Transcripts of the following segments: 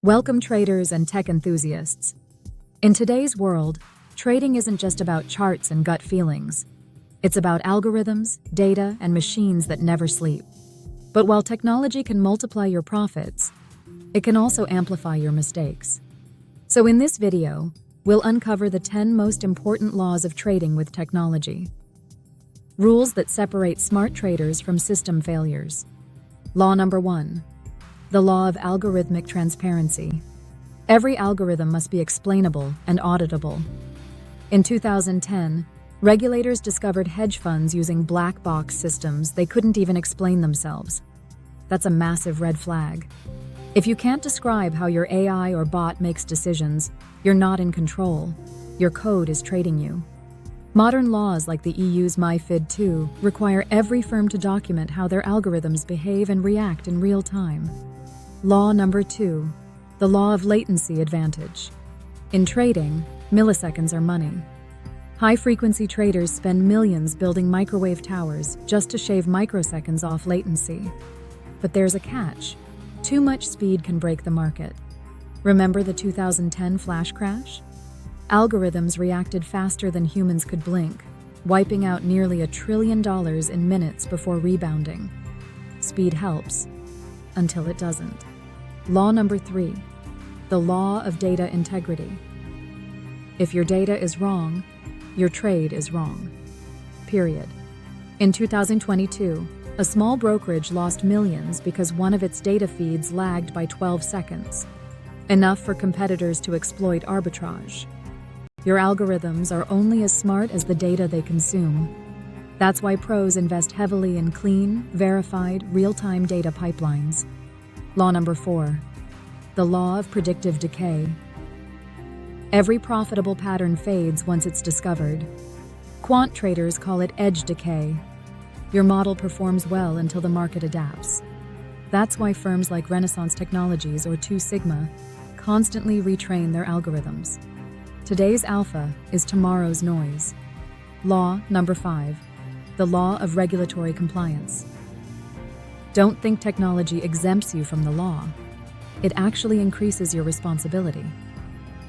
Welcome traders and tech enthusiasts. In today's world, trading isn't just about charts and gut feelings. It's about algorithms, data, and machines that never sleep. But while technology can multiply your profits, it can also amplify your mistakes. So in this video, we'll uncover the 10 most important laws of trading with technology. Rules that separate smart traders from system failures. Law number 1. The law of algorithmic transparency. Every algorithm must be explainable and auditable. In 2010, regulators discovered hedge funds using black box systems they couldn't even explain themselves. That's a massive red flag. If you can't describe how your AI or bot makes decisions, you're not in control. Your code is trading you. Modern laws like the EU's MiFID II require every firm to document how their algorithms behave and react in real time. Law number 2. The law of latency advantage. In trading, milliseconds are money. High-frequency traders spend millions building microwave towers just to shave microseconds off latency. But there's a catch. Too much speed can break the market. Remember the 2010 flash crash? Algorithms reacted faster than humans could blink, wiping out nearly $1 trillion in minutes before rebounding. Speed helps, until it doesn't. Law number 3. The law of data integrity. If your data is wrong, your trade is wrong. Period. In 2022, a small brokerage lost millions because one of its data feeds lagged by 12 seconds, enough for competitors to exploit arbitrage. Your algorithms are only as smart as the data they consume. That's why pros invest heavily in clean, verified, real-time data pipelines. Law number 4. The law of predictive decay. Every profitable pattern fades once it's discovered. Quant traders call it edge decay. Your model performs well until the market adapts. That's why firms like Renaissance Technologies or 2 Sigma constantly retrain their algorithms. Today's alpha is tomorrow's noise. Law number 5. The law of regulatory compliance. Don't think technology exempts you from the law. It actually increases your responsibility.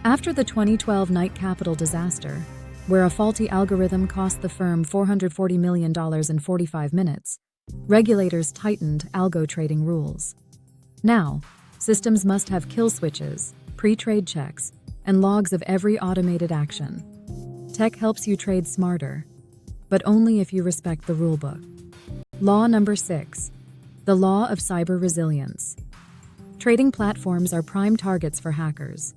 After the 2012 Knight Capital disaster, where a faulty algorithm cost the firm $440 million in 45 minutes, regulators tightened algo trading rules. Now, systems must have kill switches, pre-trade checks, and logs of every automated action. Tech helps you trade smarter, but only if you respect the rulebook. Law number 6. The law of cyber resilience. Trading platforms are prime targets for hackers.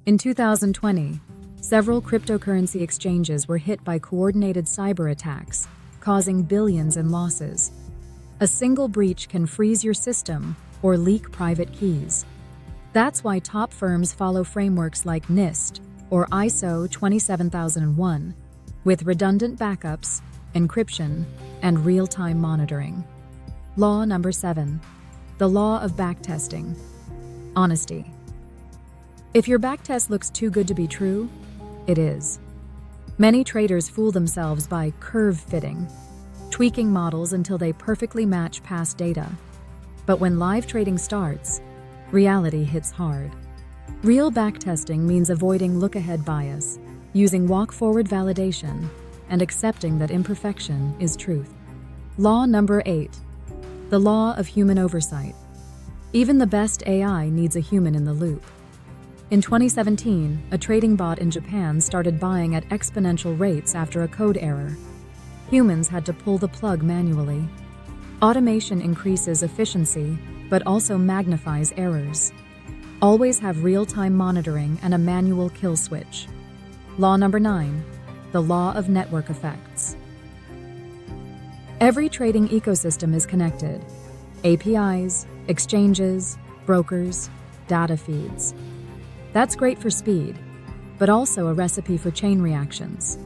In 2020, several cryptocurrency exchanges were hit by coordinated cyber attacks, causing billions in losses. A single breach can freeze your system or leak private keys. That's why top firms follow frameworks like NIST or ISO 27001, with redundant backups, encryption, and real-time monitoring. Law number 7. The law of backtesting. Honesty. If your backtest looks too good to be true, it is. Many traders fool themselves by curve fitting, tweaking models until they perfectly match past data. But when live trading starts, reality hits hard. Real backtesting means avoiding look-ahead bias, using walk-forward validation, and accepting that imperfection is truth. Law number 8. The law of human oversight. Even the best AI needs a human in the loop. In 2017, a trading bot in Japan started buying at exponential rates after a code error. Humans had to pull the plug manually. Automation increases efficiency, but also magnifies errors. Always have real-time monitoring and a manual kill switch. Law number 9. The law of network effects. Every trading ecosystem is connected. APIs, exchanges, brokers, data feeds. That's great for speed, but also a recipe for chain reactions.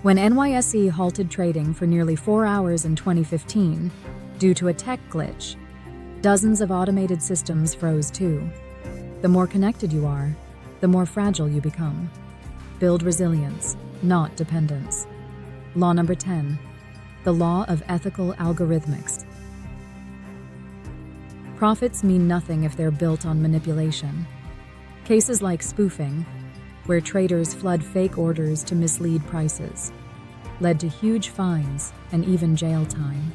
When NYSE halted trading for nearly 4 hours in 2015 due to a tech glitch, dozens of automated systems froze too. The more connected you are, the more fragile you become. Build resilience, not dependence. Law number 10. The law of ethical algorithmics. Profits mean nothing if they're built on manipulation. Cases like spoofing, where traders flood fake orders to mislead prices, led to huge fines and even jail time.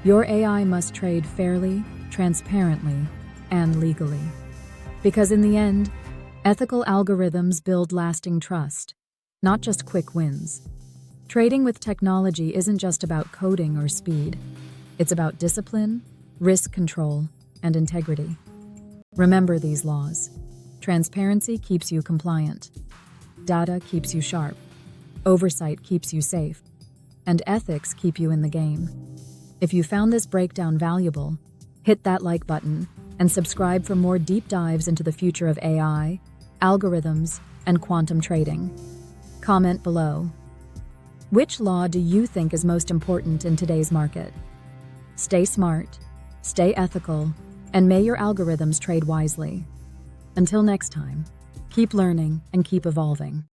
Your AI must trade fairly, transparently, and legally. Because in the end, ethical algorithms build lasting trust, not just quick wins. Trading with technology isn't just about coding or speed. It's about discipline, risk control, and integrity. Remember these laws. Transparency keeps you compliant. Data keeps you sharp. Oversight keeps you safe. And ethics keep you in the game. If you found this breakdown valuable, hit that like button and subscribe for more deep dives into the future of AI, algorithms, and quantum trading. Comment below. Which law do you think is most important in today's market? Stay smart, stay ethical, and may your algorithms trade wisely. Until next time, keep learning and keep evolving.